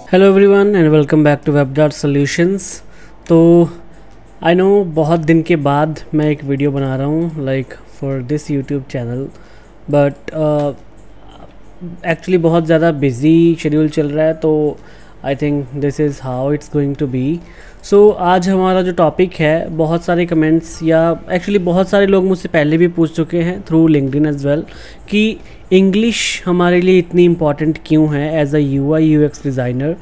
Hello everyone and welcome back to Web Dot Solutions. तो I no बहुत दिन के बाद मैं एक वीडियो बना रहा हूँ like for this YouTube channel, but actually बहुत ज़्यादा बिजी शेड्यूल चल रहा है, तो I think this is how it's going to be. So आज हमारा जो टॉपिक है, बहुत सारे कमेंट्स या एक्चुअली बहुत सारे लोग मुझसे पहले भी पूछ चुके हैं थ्रू लिंक्डइन एज वेल कि इंग्लिश हमारे लिए इतनी इम्पॉर्टेंट क्यों है as a UI UX designer.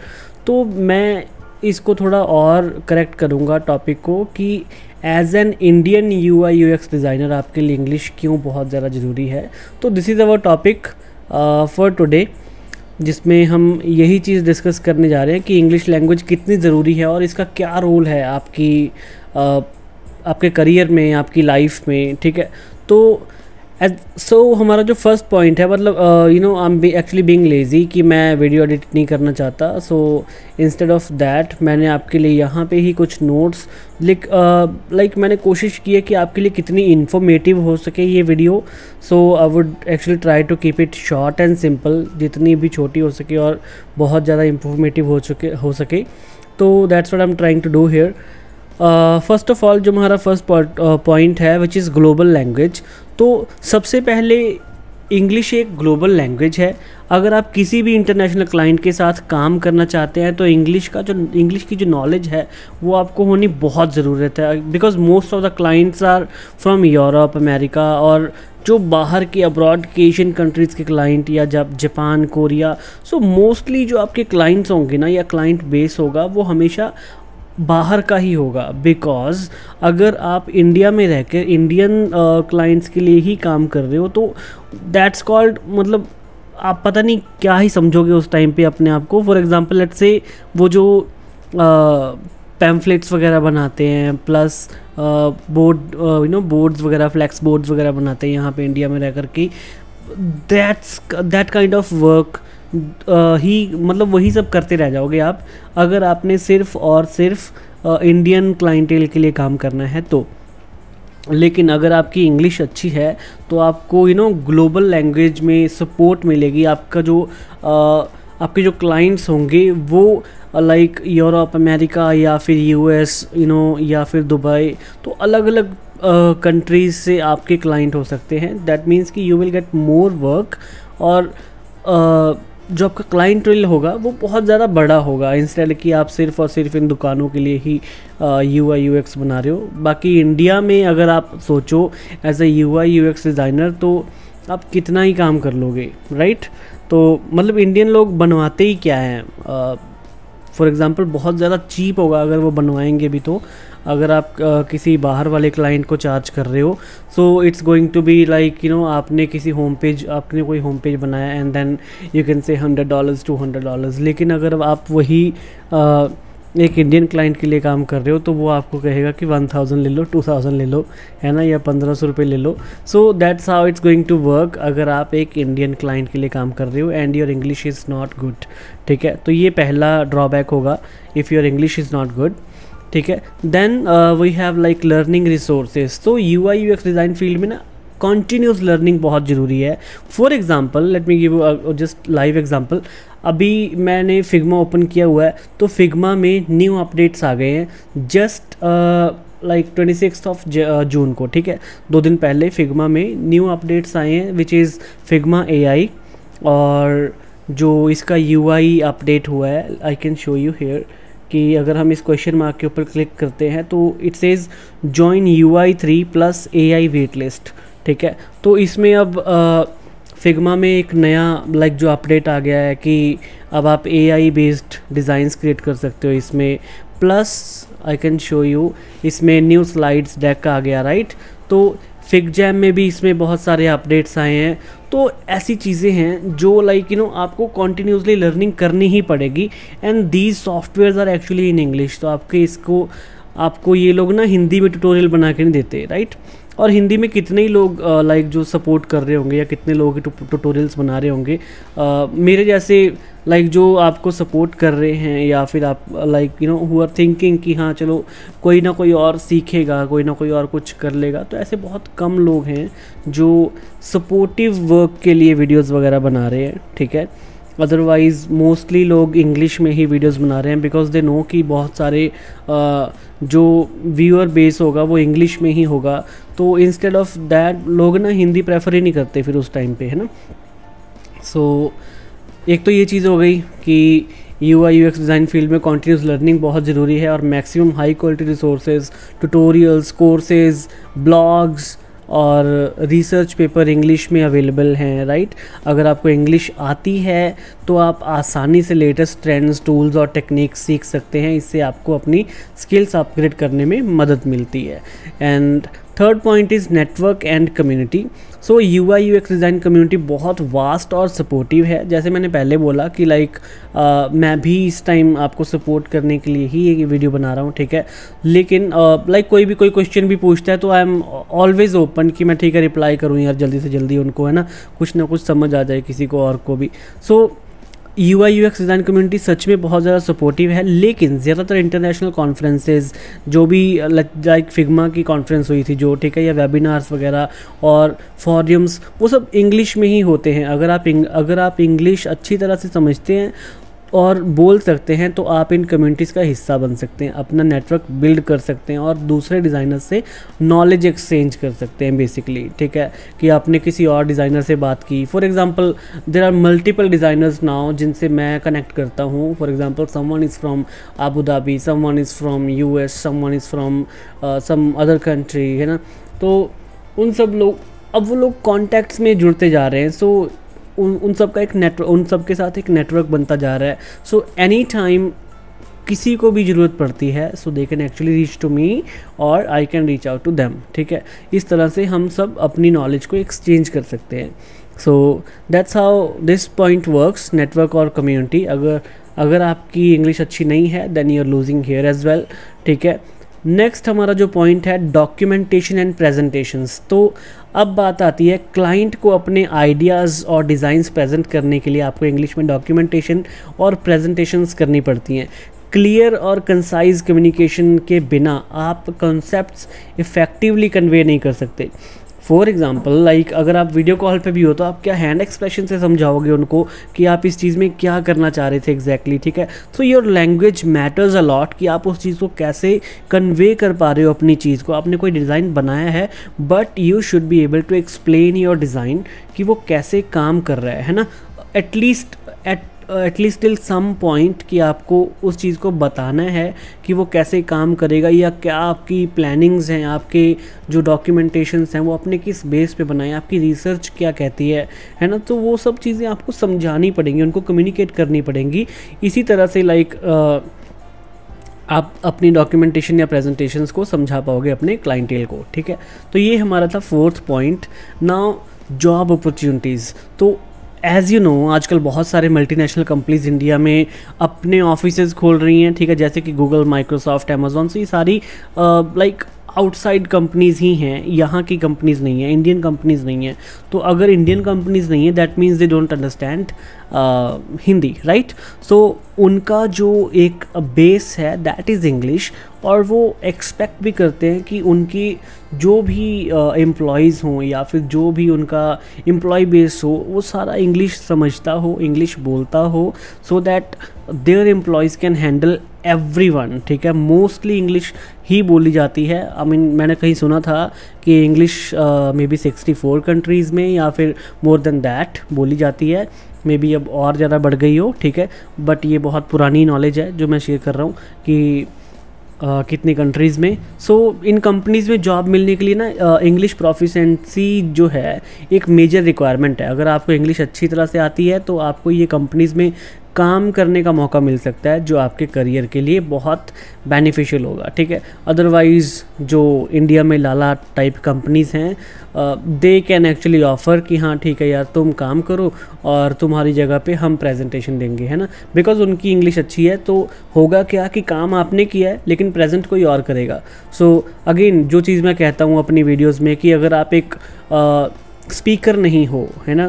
तो मैं इसको थोड़ा और करेक्ट करूँगा टॉपिक को कि as an Indian UI UX designer आपके लिए इंग्लिश क्यों बहुत ज़्यादा ज़रूरी है। तो this is our topic for today, जिसमें हम यही चीज़ डिस्कस करने जा रहे हैं कि इंग्लिश लैंग्वेज कितनी ज़रूरी है और इसका क्या रोल है आपके करियर में, आपकी लाइफ में। ठीक है, तो हमारा जो फर्स्ट पॉइंट है, मतलब I am actually being lazy कि मैं वीडियो एडिट नहीं करना चाहता। सो इंस्टेड ऑफ दैट मैंने आपके लिए यहाँ पे ही कुछ नोट्स लाइक मैंने कोशिश की है कि आपके लिए कितनी इन्फॉर्मेटिव हो सके ये video. So I would actually try to keep it short and simple, जितनी भी छोटी हो सके और बहुत ज़्यादा इन्फॉर्मेटिव हो सके। तो that's what I am trying to do here. First of all जो हमारा फर्स्ट पॉइंट है विच इज़ ग्लोबल लैंग्वेज। तो सबसे पहले इंग्लिश एक ग्लोबल लैंग्वेज है। अगर आप किसी भी इंटरनेशनल क्लाइंट के साथ काम करना चाहते हैं तो इंग्लिश की जो नॉलेज है वो आपको होनी बहुत ज़रूरत है, because most of the clients are from Europe, America, और जो बाहर के अब्रॉड के एशियन कंट्रीज़ के क्लाइंट या जापान, कोरिया। सो मोस्टली जो आपके क्लाइंट्स होंगे ना या क्लाइंट बेस होगा वो हमेशा बाहर का ही होगा, बिकॉज़ अगर आप इंडिया में रहकर इंडियन क्लाइंट्स के लिए ही काम कर रहे हो तो दैट्स कॉल्ड, मतलब आप पता नहीं क्या ही समझोगे उस टाइम पे अपने आप को। फॉर एग्जांपल लेट्स से वो जो पैम्फलेट्स वगैरह बनाते हैं, प्लस बोर्ड्स वगैरह, फ्लैक्स बोर्ड्स वगैरह बनाते हैं यहाँ पे इंडिया में रह कर के, दैट काइंड ऑफ वर्क ही, मतलब वही सब करते रह जाओगे आप अगर आपने सिर्फ और सिर्फ इंडियन क्लाइंटेल के लिए काम करना है तो। लेकिन अगर आपकी इंग्लिश अच्छी है तो आपको ग्लोबल लैंग्वेज में सपोर्ट मिलेगी। आपके जो क्लाइंट्स होंगे वो लाइक यूरोप, अमेरिका या फिर यूएस या फिर दुबई, तो अलग अलग कंट्रीज से आपके क्लाइंट हो सकते हैं। दैट मीन्स कि you will get more work, और जो आपका क्लाइंट रोल होगा वो बहुत ज़्यादा बड़ा होगा, इंस्टेड कि आप सिर्फ और सिर्फ इन दुकानों के लिए ही यूआई यूएक्स बना रहे हो। बाकी इंडिया में अगर आप सोचो as a UI UX designer तो आप कितना ही काम कर लोगे, राइट। तो मतलब इंडियन लोग बनवाते ही क्या हैं, फॉर एग्ज़ाम्पल बहुत ज़्यादा चीप होगा अगर वो बनवाएंगे भी। तो अगर आप किसी बाहर वाले क्लाइंट को चार्ज कर रहे हो, so it's going to be like आपने कोई होम पेज बनाया and then you can say $100 $200। लेकिन अगर आप वही एक इंडियन क्लाइंट के लिए काम कर रहे हो तो वो आपको कहेगा कि 1000 ले लो, 2000 ले लो, है ना, या 1500 रुपये ले लो। So that's how it's going to work अगर आप एक इंडियन क्लाइंट के लिए काम कर रहे हो and your English is not good. ठीक है, तो ये पहला ड्रॉबैक होगा if your English is not good. ठीक है, then we have like learning resources. तो यूआई यूएक्स डिज़ाइन फील्ड में ना कॉन्टीन्यूस लर्निंग बहुत ज़रूरी है। For example let me give you just live example. अभी मैंने फिग्मा ओपन किया हुआ है, तो फिग्मा में न्यू अपडेट्स आ गए हैं जस्ट लाइक 26 जून को। ठीक है, 2 दिन पहले फिग्मा में न्यू अपडेट्स आए हैं विच इज़ फिग्मा AI, और जो इसका यूआई अपडेट हुआ है I can show you here कि अगर हम इस क्वेश्चन मार्क के ऊपर क्लिक करते हैं तो it says join UI 3 plus AI wait list. ठीक है, तो इसमें अब फिग्मा में एक नया लाइक जो अपडेट आ गया है कि अब आप AI बेस्ड डिज़ाइंस क्रिएट कर सकते हो इसमें, plus I can show you इसमें न्यू स्लाइड्स डेक आ गया, राइट। तो फिगजैम में भी इसमें बहुत सारे अपडेट्स आए हैं। तो ऐसी चीज़ें हैं जो लाइक आपको कॉन्टीन्यूसली लर्निंग करनी ही पड़ेगी, and these softwares are actually in English. तो आपको ये लोग ना हिंदी में ट्यूटोरियल बना के नहीं देते, राइट। और हिंदी में कितने ही लोग लाइक जो सपोर्ट कर रहे होंगे या कितने लोग ट्यूटोरियल्स बना रहे होंगे मेरे जैसे, लाइक जो आपको सपोर्ट कर रहे हैं, या फिर आप लाइक हु आर थिंकिंग कि हाँ चलो कोई ना कोई और सीखेगा, कोई ना कोई और कुछ कर लेगा। तो ऐसे बहुत कम लोग हैं जो सपोर्टिव वर्क के लिए वीडियोस वगैरह बना रहे हैं। ठीक है, अदरवाइज़ मोस्टली लोग इंग्लिश में ही वीडियोस बना रहे हैं, बिकॉज दे नो कि बहुत सारे जो व्यूअर बेस होगा वो इंग्लिश में ही होगा, तो इंस्टेड ऑफ दैट लोग ना हिंदी प्रेफर ही नहीं करते फिर उस टाइम पे, है ना। सो एक तो ये चीज़ हो गई कि UI UX डिज़ाइन फील्ड में कॉन्टीन्यूस लर्निंग बहुत ज़रूरी है, और maximum high quality resources, tutorials, courses, blogs और रिसर्च पेपर इंग्लिश में अवेलेबल हैं, राइट। अगर आपको इंग्लिश आती है तो आप आसानी से लेटेस्ट ट्रेंड्स, टूल्स और टेक्निक्स सीख सकते हैं। इससे आपको अपनी स्किल्स अपग्रेड करने में मदद मिलती है। And third point is network and community. So UI UX design community बहुत वास्ट और सपोर्टिव है। जैसे मैंने पहले बोला कि मैं भी इस टाइम आपको सपोर्ट करने के लिए ही ये वीडियो बना रहा हूँ, ठीक है। लेकिन कोई क्वेश्चन भी पूछता है तो आई एम ऑलवेज़ ओपन कि मैं ठीक है रिप्लाई करूँ यार जल्दी से जल्दी उनको, है ना, कुछ ना कुछ समझ आ जाए किसी को और को भी। सो UI UX डिज़ाइन कम्युनिटी सच में बहुत ज़्यादा सपोर्टिव है। लेकिन ज़्यादातर इंटरनेशनल कॉन्फ्रेंसेज जो भी लाइक फिग्मा की कॉन्फ्रेंस हुई थी जो, ठीक है, या वेबिनार्स वगैरह और फॉरम्स, वो सब इंग्लिश में ही होते हैं। अगर आप इंग्लिश अच्छी तरह से समझते हैं और बोल सकते हैं तो आप इन कम्युनिटीज़ का हिस्सा बन सकते हैं, अपना नेटवर्क बिल्ड कर सकते हैं और दूसरे डिज़ाइनर से नॉलेज एक्सचेंज कर सकते हैं बेसिकली, ठीक है। कि आपने किसी और डिज़ाइनर से बात की, for example there are multiple designers now जिनसे मैं कनेक्ट करता हूँ। For example someone is from Abu Dhabi, someone is from US, someone is from some other country, है ना। तो उन सब लोग, अब वो लोग कॉन्टैक्ट्स में जुड़ते जा रहे हैं। सो उन सब का एक नेटवर्क, उन सब के साथ एक नेटवर्क बनता जा रहा है। सो एनी टाइम किसी को भी ज़रूरत पड़ती है, so they can actually reach to me और I can reach out to them, ठीक है। इस तरह से हम सब अपनी नॉलेज को एक्सचेंज कर सकते हैं। So that's how this point works, network और कम्युनिटी। अगर आपकी इंग्लिश अच्छी नहीं है then you are losing here as well, ठीक है। नेक्स्ट हमारा जो पॉइंट है डॉक्यूमेंटेशन एंड प्रेजेंटेशंस। तो अब बात आती है क्लाइंट को अपने आइडियाज़ और डिज़ाइंस प्रेजेंट करने के लिए आपको इंग्लिश में डॉक्यूमेंटेशन और प्रेजेंटेशंस करनी पड़ती हैं। क्लियर और कंसाइज कम्युनिकेशन के बिना आप कॉन्सेप्ट्स इफ़ेक्टिवली कन्वे नहीं कर सकते। फॉर एग्ज़ाम्पल अगर आप वीडियो कॉल पे भी हो तो आप क्या हैंड एक्सप्रेशन से समझाओगे उनको कि आप इस चीज़ में क्या करना चाह रहे थे एग्जैक्टली, ठीक है। तो your language matters a lot कि आप उस चीज़ को कैसे कन्वे कर पा रहे हो अपनी चीज़ को। आपने कोई डिज़ाइन बनाया है but you should be able to explain your design कि वो कैसे काम कर रहा है ना, एटलीस्ट टिल सम पॉइंट कि आपको उस चीज़ को बताना है कि वो कैसे काम करेगा, या क्या आपकी प्लानिंग्स हैं, आपके जो डॉक्यूमेंटेशंस हैं वो अपने किस बेस पे बनाए, आपकी रिसर्च क्या कहती है ना। तो वो सब चीज़ें आपको समझानी पड़ेंगी, उनको कम्युनिकेट करनी पड़ेंगी। इसी तरह से आप अपनी डॉक्यूमेंटेशन या प्रेजेंटेशंस को समझा पाओगे अपने क्लाइंटेल को, ठीक है। तो ये हमारा था fourth point. Now job opportunities. तो एज़ यू नो आजकल बहुत सारे मल्टीनेशनल कंपनीज इंडिया में अपने ऑफिसेज खोल रही हैं, ठीक है, जैसे कि गूगल, माइक्रोसॉफ्ट, अमेज़ॉन। से ये सारी आउटसाइड कंपनीज़ ही हैं, यहाँ की कंपनीज़ नहीं है, इंडियन कंपनीज़ नहीं है। तो अगर इंडियन कंपनीज़ नहीं है that means they don't understand Hindi, right. So उनका जो एक बेस है दैट इज़ इंग्लिश, और वो एक्सपेक्ट भी करते हैं कि उनकी जो भी एम्प्लॉयज़ हों या फिर जो भी उनका एम्प्लॉय बेस हो वो सारा इंग्लिश समझता हो, इंग्लिश बोलता हो, so that there employees can handle everyone, ठीक है। मोस्टली इंग्लिश ही बोली जाती है। आई मीन मैंने कहीं सुना था कि इंग्लिश मे बी 64 कंट्रीज़ में या फिर मोर देन दैट बोली जाती है, मे बी अब और ज़्यादा बढ़ गई हो, ठीक है। बट ये बहुत पुरानी नॉलेज है जो मैं शेयर कर रहा हूँ कि कितनी कंट्रीज़ में। सो इन कंपनीज़ में जॉब मिलने के लिए ना इंग्लिश प्रोफिशिएंसी जो है एक मेजर रिक्वायरमेंट है। अगर आपको इंग्लिश अच्छी तरह से आती है तो आपको ये कंपनीज़ में काम करने का मौका मिल सकता है जो आपके करियर के लिए बहुत बेनिफिशियल होगा, ठीक है। अदरवाइज़ जो इंडिया में लाला टाइप कंपनीज़ हैं दे कैन एक्चुअली ऑफ़र कि हाँ ठीक है यार तुम काम करो और तुम्हारी जगह पे हम प्रेजेंटेशन देंगे, है ना। बिकॉज उनकी इंग्लिश अच्छी है तो होगा क्या कि काम आपने किया है लेकिन प्रेजेंट कोई और करेगा। सो अगेन जो चीज़ मैं कहता हूँ अपनी वीडियोज़ में कि अगर आप एक स्पीकर नहीं हो, है ना,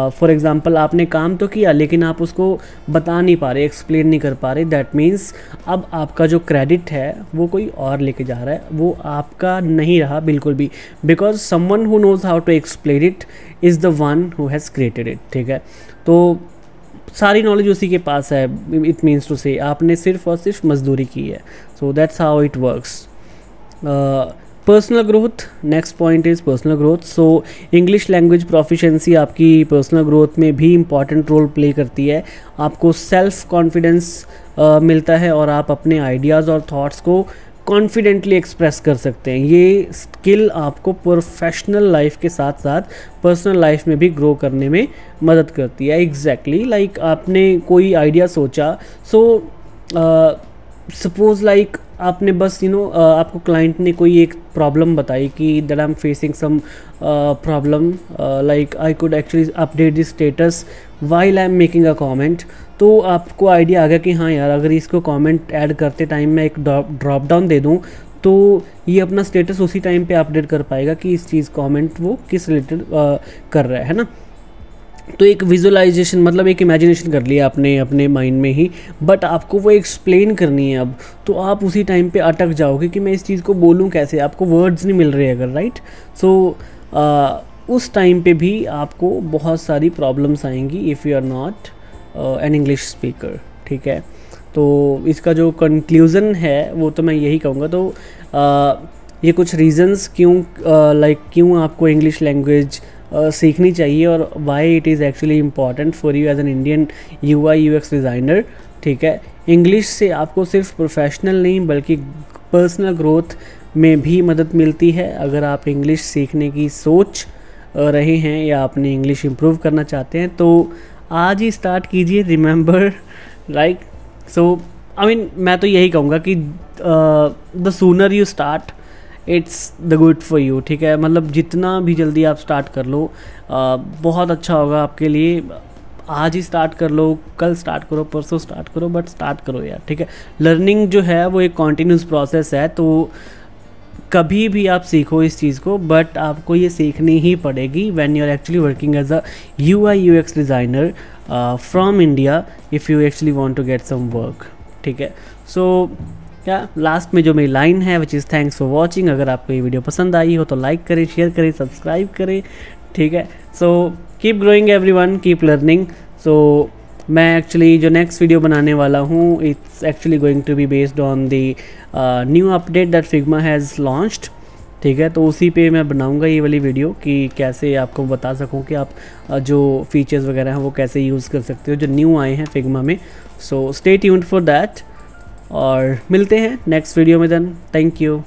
फॉर एग्ज़ाम्पल आपने काम तो किया लेकिन आप उसको बता नहीं पा रहे, एक्सप्लेन नहीं कर पा रहे, दैट मीन्स अब आपका जो क्रेडिट है वो कोई और लेके जा रहा है, वो आपका नहीं रहा बिल्कुल भी। Because someone who knows how to explain it is the one who has created it, ठीक है। तो सारी नॉलेज उसी के पास है, इट मीन्स टू से आपने सिर्फ और सिर्फ मजदूरी की है। सो that's how it works. Personal growth, next point is personal growth. So English language proficiency आपकी पर्सनल ग्रोथ में भी इम्पॉर्टेंट रोल प्ले करती है। आपको सेल्फ कॉन्फिडेंस मिलता है और आप अपने आइडियाज़ और थॉट्स को कॉन्फिडेंटली एक्सप्रेस कर सकते हैं। ये स्किल आपको प्रोफेशनल लाइफ के साथ साथ पर्सनल लाइफ में भी ग्रो करने में मदद करती है। एग्जैक्टली लाइक आपने कोई आइडिया सोचा, सो सपोज लाइक आपने बस आपको क्लाइंट ने कोई एक प्रॉब्लम बताई कि that I am facing some problem, like I could actually update this status while I am making a comment. तो आपको आइडिया आ गया कि हाँ यार, अगर इसको कमेंट ऐड करते टाइम मैं एक ड्रॉप डाउन दे दूँ तो ये अपना स्टेटस उसी टाइम पे अपडेट कर पाएगा कि इस चीज़ कमेंट वो किस रिलेटेड कर रहा है ना। तो एक विजुअलाइजेशन, मतलब एक इमेजिनेशन कर लिया आपने अपने माइंड में ही, बट आपको वो एक्सप्लेन करनी है अब, तो आप उसी टाइम पे अटक जाओगे कि मैं इस चीज़ को बोलूँ कैसे, आपको वर्ड्स नहीं मिल रहे अगर, राइट। सो उस टाइम पे भी आपको बहुत सारी प्रॉब्लम्स आएंगी if you are not an English speaker, ठीक है। तो इसका जो कंक्लूज़न है वो तो मैं यही कहूँगा। तो ये कुछ रीज़न्स क्यों आपको इंग्लिश लैंग्वेज सीखनी चाहिए और why it is actually important for you as an Indian UI UX designer, ठीक है। इंग्लिश से आपको सिर्फ प्रोफेशनल नहीं बल्कि पर्सनल ग्रोथ में भी मदद मिलती है। अगर आप इंग्लिश सीखने की सोच रहे हैं या आपने इंग्लिश इम्प्रूव करना चाहते हैं तो आज ही स्टार्ट कीजिए। Remember like, so I mean मैं तो यही कहूँगा कि the sooner you start it's the good for you, ठीक है। मतलब जितना भी जल्दी आप स्टार्ट कर लो बहुत अच्छा होगा आपके लिए। आज ही स्टार्ट कर लो, कल स्टार्ट करो, परसों स्टार्ट करो, बट स्टार्ट करो यार, ठीक है। लर्निंग जो है वो एक कॉन्टीन्यूस प्रोसेस है, तो कभी भी आप सीखो इस चीज़ को, बट आपको ये सीखनी ही पड़ेगी when you are actually working as a UI UX designer from India if you actually want to get some work, ठीक है। सो क्या लास्ट में जो मेरी लाइन है which is thanks for watching. अगर आपको ये वीडियो पसंद आई हो तो लाइक करें, शेयर करें, सब्सक्राइब करें, ठीक है। So keep growing everyone, keep learning. So मैं एक्चुअली जो नेक्स्ट वीडियो बनाने वाला हूँ it's actually going to be based on the new update that Figma has launched, ठीक है। तो उसी पे मैं बनाऊंगा ये वाली वीडियो कि कैसे आपको बता सकूं कि आप जो फीचर्स वगैरह हैं वो कैसे यूज़ कर सकते हो जो न्यू आए हैं फिग्मा में। So stay tuned for that और मिलते हैं नेक्स्ट वीडियो में। Then thank you.